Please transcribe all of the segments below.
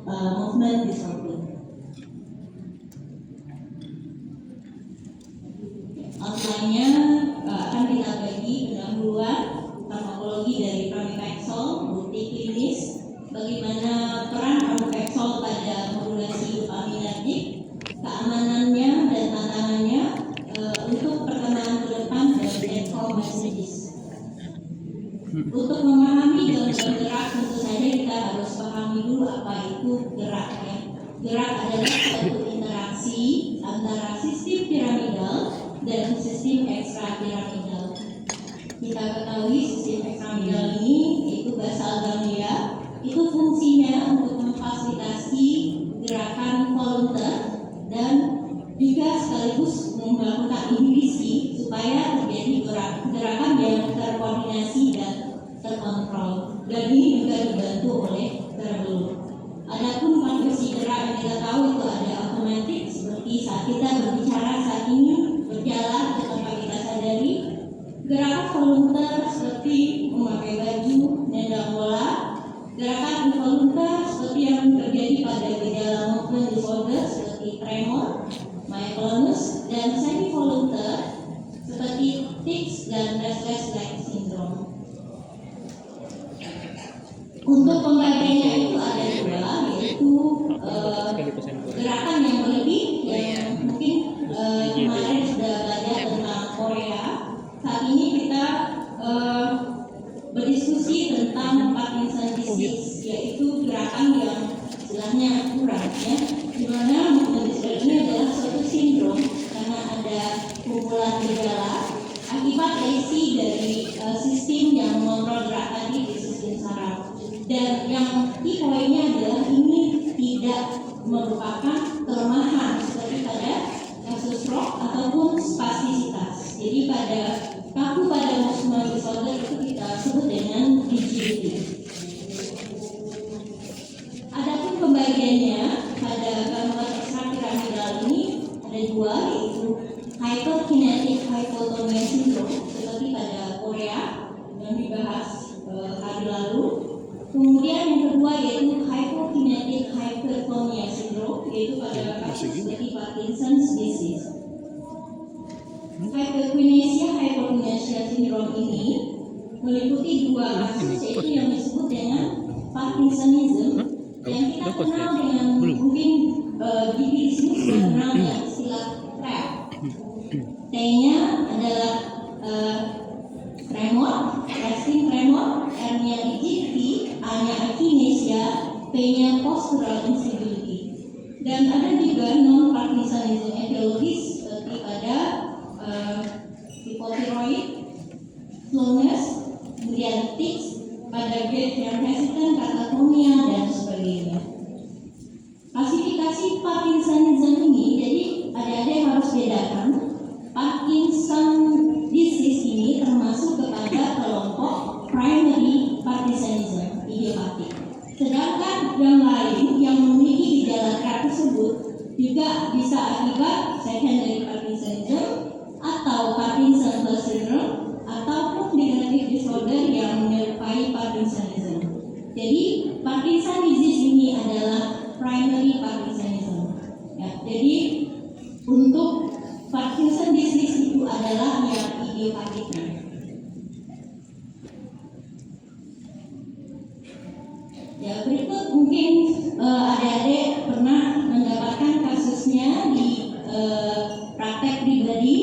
movement disorder. Outline-nya akan kita bagi pendahuluan farmakologi dari pramipexol, bukti klinis, bagaimana peran pramipexol pada modulasi dopaminergic, keamanannya dan tantangannya untuk perkembangan ke depan dan control messages. Untuk memahami gangguan gerak, tentu saja kita harus pahami dulu apa itu gerak ya. Gerak adalah suatu interaksi antara sistem piramidal dan sistem ekstrapiramidal. Kita ketahui sistem ekstrapiramidal ini itu basal ganglia, itu fungsinya untuk memfasilitasi gerakan volunteer dan juga sekaligus melakukan inhibisi supaya terjadi gerakan yang terkoordinasi dan terkontrol. Dan ini juga dibantu oleh cerebellum. Adapun fungsi gerak yang kita tahu itu ada otomatik, seperti saat kita berbicara saat ini, berjalan atau tanpa kita sadari. Gerakan volunteer seperti memakai baju, nendang bola. Gerakan involunteer seperti yang terjadi pada gejala movement disorder seperti tremor, myoclonus, dan semi-volunteer seperti tics dan restless leg syndrome. Untuk pembagiannya itu ada dua, yaitu gerakan yang berlebih yang mungkin kemarin sudah belajar tentang Korea. Saat ini kita berdiskusi tentang Parkinson disease, yaitu gerakan yang istilahnya kurang ya, di mana movement disorder ini adalah suatu sindrom karena ada kumpulan gejala akibat lesi dari sistem yang mengontrol gerak tadi di sistem saraf. Dan yang key poinnya adalah ini tidak merupakan kelemahan seperti pada kasus stroke ataupun spastisitas. Jadi kaku pada movement disorder itu kita sebut dengan rigidity. Adapun pembagiannya pada gangguan ekstrapiramidal ini ada dua, yaitu hyperkinetic hypotonia syndrome seperti pada Korea yang dibahas hari lalu. Kemudian yang kedua yaitu hypokinetic hypertonia syndrome, yaitu pada kasus seperti Parkinson's disease. Hyperkinesia hypokinesia syndrome ini meliputi dua kasus, yaitu yang disebut dengan Parkinsonism yang kita kenal dengan mungkin di sini sudah kenal dengan istilah TREP. T-nya adalah tremor, resting tremor, R-nya rigidity, A-nya akinesia, P-nya postural instability. Dan ada juga non-Parkinsonism etiologis seperti pada hipotiroid, slowness, kemudian tics, pada gait yang hesitant, katatonia, dan sebagainya. Klasifikasi Parkinsonism ini, jadi adik-adik harus bedakan. Parkinson disease ini termasuk kepada kelompok primary Parkinsonism, idiopatik. Sedangkan yang lain yang memiliki gejala tersebut juga bisa akibat secondary Parkinsonism atau Parkinson syndrome ataupun degenerative disorder yang menyerupai Parkinsonism. Jadi Parkinson disease ini adalah primary Parkinsonism. Ya, jadi untuk Parkinson disease itu adalah yang idiopatiknya. Ya, berikut mungkin adik-adik pernah mendapatkan kasusnya di praktek pribadi.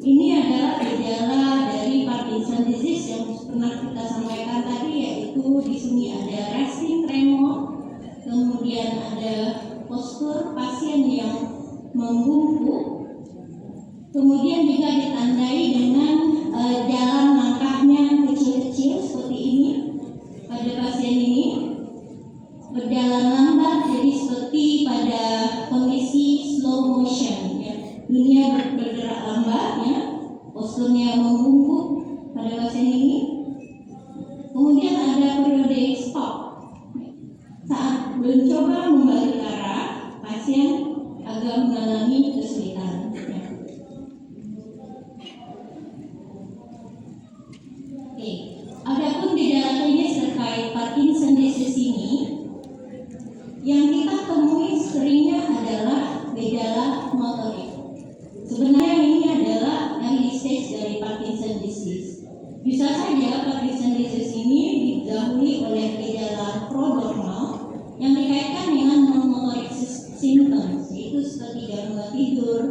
Ini adalah gejala dari Parkinson disease yang pernah kita sampaikan tadi, yaitu di sini ada resting tremor, kemudian ada postur pasien yang membungkuk, kemudian juga ditandai dengan jalan langkahnya kecil-kecil seperti ini pada pasien ini, berjalan lambat, jadi seperti pada kondisi slow motion ya. Dunia bergerak lambat ya, posturnya membungkuk pada pasien ini. Kemudian ada periode stop. Saat mencoba membalik arah, pasien agak mengalami kesulitan ya. Adapun gejala klinis terkait Parkinson disease ini, yang kita gejala motorik. Sebenarnya ini adalah early stage dari Parkinson disease. Bisa saja Parkinson disease ini didahului oleh gejala prodromal yang dikaitkan dengan non-motorik symptoms, yaitu seperti gangguan tidur,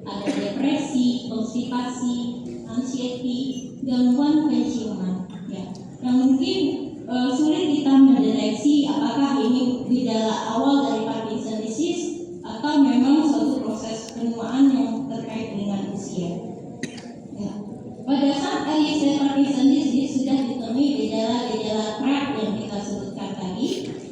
ada depresi, konstipasi, anxiety, gangguan penciuman, ya, yang mungkin sulit kita mendeteksi apakah ini gejala awal dari Parkinson disease atau memang suatu proses penuaan yang terkait dengan usia. Ya. Pada saat early stage Parkinson disease sudah ditemui gejala-gejala TRAP yang kita sebutkan tadi,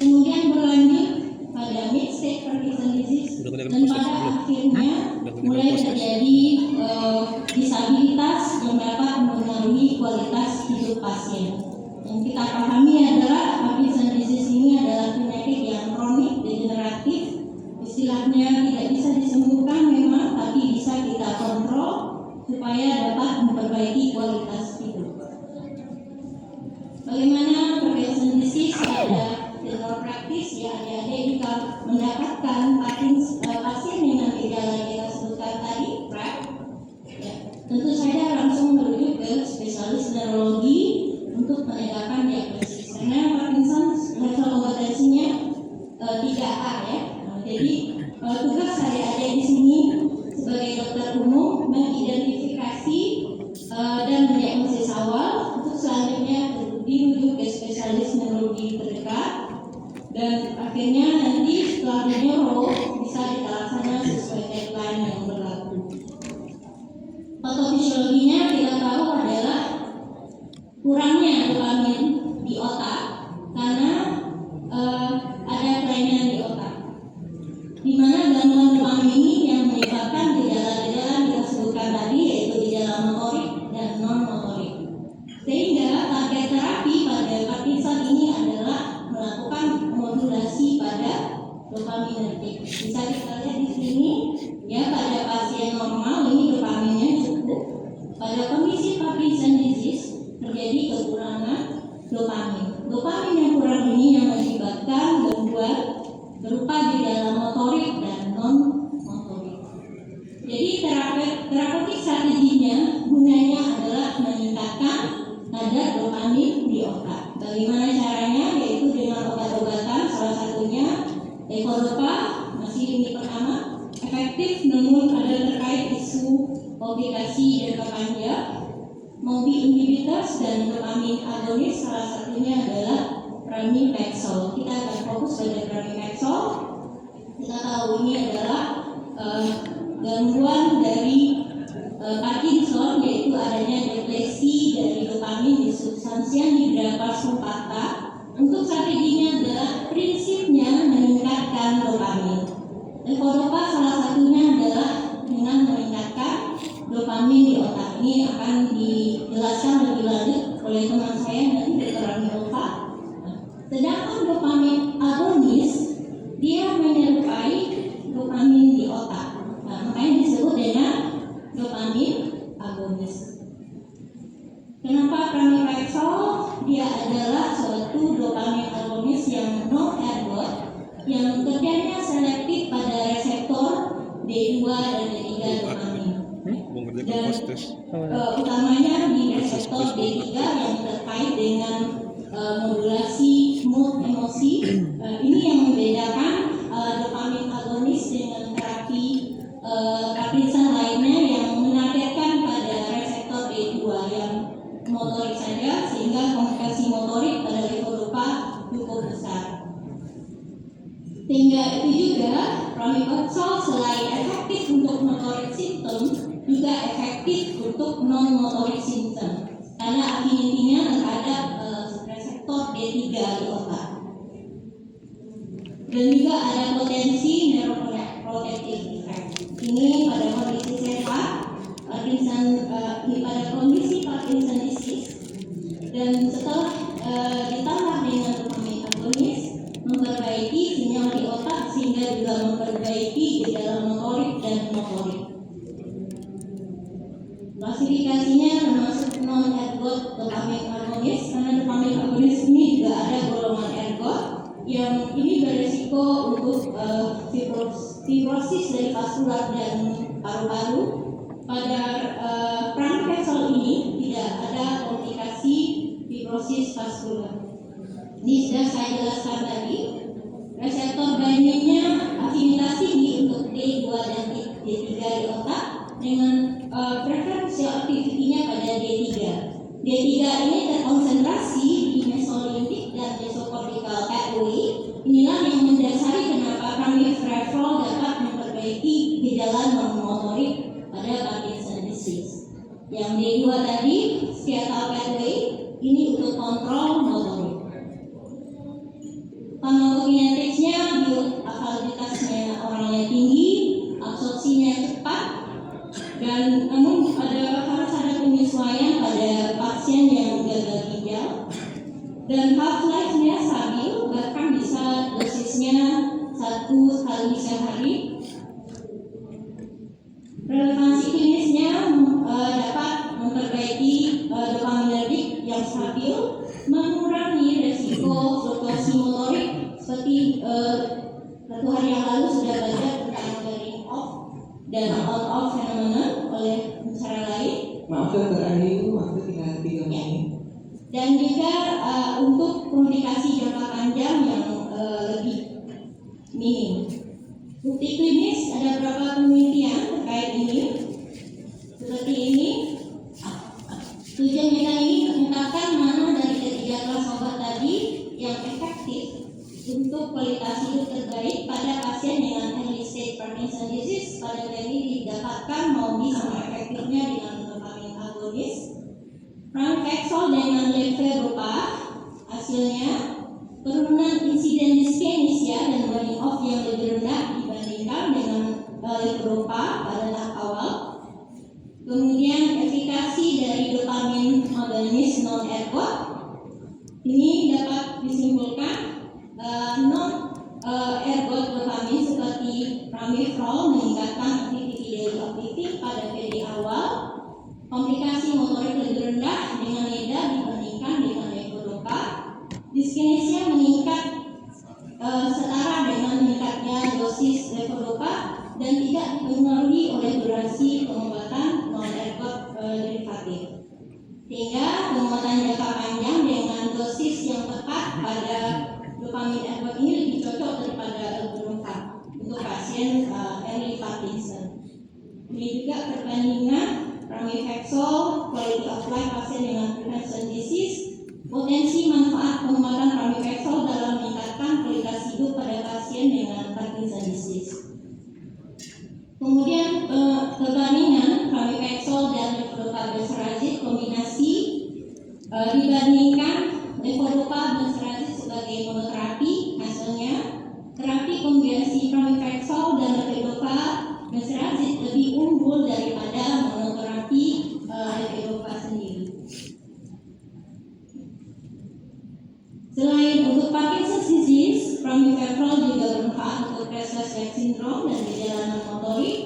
kemudian berlanjut pada mid stage Parkinson disease, dan pada akhirnya mulai terjadi disabilitas yang dapat mempengaruhi kualitas hidup pasien. Yang kita pahami adalah Parkinson disease ini adalah penyakit yang kronik degeneratif, istilahnya tidak bisa disembuhkan memang, tapi bisa kita kontrol supaya dapat memperbaiki kualitas hidup. Bagaimana Parkinson disease pada general practice, ya, adik-adik jika mendapatkan pasien dengan gejala yang kita sebutkan tadi, right? Ya, tentu saja langsung merujuk ke spesialis neurologi untuk menegakkan diagnosis. Karena Parkinson level kompetensinya 3A, ya. Jadi tugas adik-adik di sini sebagai dokter umum mengidentifikasi dan mendiagnosis awal, untuk selanjutnya dirujuk ke spesialis neurologi terdekat, dan akhirnya nanti setelah neuro bisa dilaksanakan sesuai deadline yang berlaku. Patofisiologinya kita tahu adalah kurangnya dopamin di otak karena ada kelainan di otak, di mana gangguan dopamin ini yang menyebabkan gejala-gejala yang kita sebutkan tadi, yaitu gejala motorik dan non motorik. Sehingga target terapi pada Parkinson ini adalah melakukan modulasi pada dopaminergic. Bisa kita lihat di sini, ya, pada pasien normal ini dopaminnya cukup. Pada kondisi Parkinson disease terjadi kekurangan dopamin. Dopamin yang kurang ini yang menyebabkan gangguan berupa gejala motorik dan non motorik. Jadi terapeutik strateginya gunanya adalah meningkatkan kadar dopamin di otak. Bagaimana caranya? Yaitu dengan obat-obatan, salah satunya levodopa, masih ini pertama, efektif namun ada terkait isu komplikasi jangka panjang. Mobi inhibitors dan dopamin agonis, salah satunya adalah pramipexole. Kita akan fokus pada pramipexole. Kita tahu ini adalah gangguan dari Parkinson, yaitu adanya depresi dari dopamin di substansia nigra pasupata. Untuk strateginya adalah prinsipnya meningkatkan dopamin. Levodopa salah satunya adalah dengan meningkatkan dopamin di otak. Ini akan dijelaskan lebih lanjut oleh teman saya nanti Dr. Ramilova. Sedangkan dopamin agonis dia menyerupai dopamin di otak. Nah, makanya disebut dengan dopamin agonis. Kenapa pramipexole? Dia adalah suatu dopamin agonis yang non ergot, yang kerjanya selektif pada reseptor D2 dan D3 dopamin. Dan utamanya di reseptor D3 yang terkait dengan modulasi mood emosi. Ini yang membedakan dopamin agonis dengan terapi Parkinson lainnya yang menargetkan pada reseptor D2 yang motorik saja, sehingga komplikasi motorik pada levodopa cukup besar. Sehingga itu juga pramipexole selain efektif untuk motorik simptom, juga efektif untuk non motorik simptom karena afinitinya terhadap reseptor D3 di otak. Dan juga ada potensi neuroprotective effect. Ini pada kondisi sehat Parkinson, pada kondisi Parkinson disease, dan setelah ditambah dengan dopamin agonis memperbaiki sinyal di otak sehingga juga memperbaiki gejala motorik dan motorik. Klasifikasinya termasuk non-ergot dopamin agonis, karena dopamin agonis ini juga ada golongan ergot yang ini berisiko untuk fibrosis dari vaskular dan paru-paru. Pada pramipexole ini tidak ada komplikasi fibrosis vaskular. Ini sudah saya jelaskan tadi. Reseptor bindingnya afinitas tinggi untuk D2 dan D3 di otak dengan preferential activity-nya pada D3. D3 ini terkonsentrasi di mesolimbic dan mesocortical pathway. Inilah yang mendasari kenapa pramipexole dapat memperbaiki gejala non-motorik pada Parkinson disease. Yang D2 tadi, skeletal pathway, ini untuk kontrol motorik. Farmakokinetiknya, bioavailabilitasnya orangnya tinggi, absorpsinya cepat, dan namun harus ada penyesuaian pada pasien yang gagal ginjal, dan half-life-nya stabil, bahkan bisa dosisnya 1 kali sehari. Relevansi klinisnya dapat memperbaiki dopaminergic yang stabil, mengurangi resiko fluktuasi motorik seperti satu hari yang lalu sudah belajar tentang turning off dan on off fenomena oleh cara lain. Maaf dokter Andi, itu waktu tinggal 3 menit. Dan juga untuk komplikasi jangka panjang yang lebih minim. Bukti klinis ada beberapa penelitian terkait ini. Seperti ini. Tujuan kita ini menetapkan mana dari ketiga kelas obat tadi yang efektif untuk kualitas hidup terbaik pada pasien dengan early stage Parkinson disease. Pada ini didapatkan maupun sama efektifnya dengan dopamine agonis. Pramipexole dengan levodopa, hasilnya penurunan insiden dyskinesia dan burning off yang lebih rendah dibandingkan dengan levodopa pada tahap awal. Kemudian efikasi dari dopamine agonis non-ergot ini dapat disimpulkan non-ergot dopamine seperti pramipexole meningkatkan aktiviti daily activity pada PD awal. Komplikasi motorik lebih rendah dengan leda dibandingkan dengan levodopa. Dyskinesia meningkat setara dengan meningkatnya dosis levodopa dan tidak dipengaruhi oleh durasi pengobatan non-ergot derivatif. Sehingga pengobatan jangka panjang dengan dosis yang tepat pada dopamine ergot ini lebih cocok daripada levodopa untuk pasien early Parkinson. Ini juga perbandingan pramipexole quality of life pasien dengan Parkinson disease, potensi manfaat pengobatan pramipexole dalam meningkatkan kualitas hidup pada pasien dengan Parkinson disease. Kemudian perbandingan pramipexole dan levodopa benserazid kombinasi dibandingkan levodopa benserazid sebagai monoterapi. Hasilnya terapi kombinasi pramipexole dan levodopa benserazid lebih unggul daripada monoterapi levodopa sendiri. Selain untuk Parkinson's disease, pramipexole juga bermanfaat untuk Restless syndrome dan gejala non-motorik.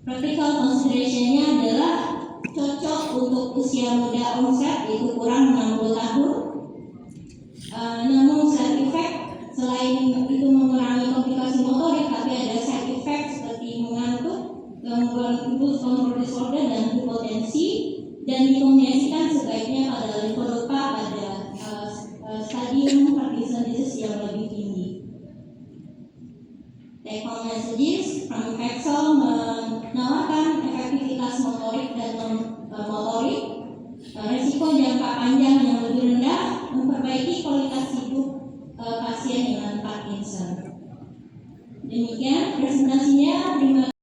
Practical consideration-nya adalah cocok untuk usia muda onset, yaitu kurang 60 tahun. Namun side effect selain itu mengurangi komplikasi motorik, tapi ada side effect seperti mengantuk, gangguan impulse control disorder dan hipotensi, dan dikombinasikan sebaiknya pada levodopa pada stadium Parkinson disease yang lebih tinggi. Take home messages, pramipexole menawarkan efektivitas motorik dan non-motorik, risiko jangka panjang yang lebih rendah, memperbaiki kualitas hidup pasien dengan Parkinson. Demikian presentasinya. Terima kasih.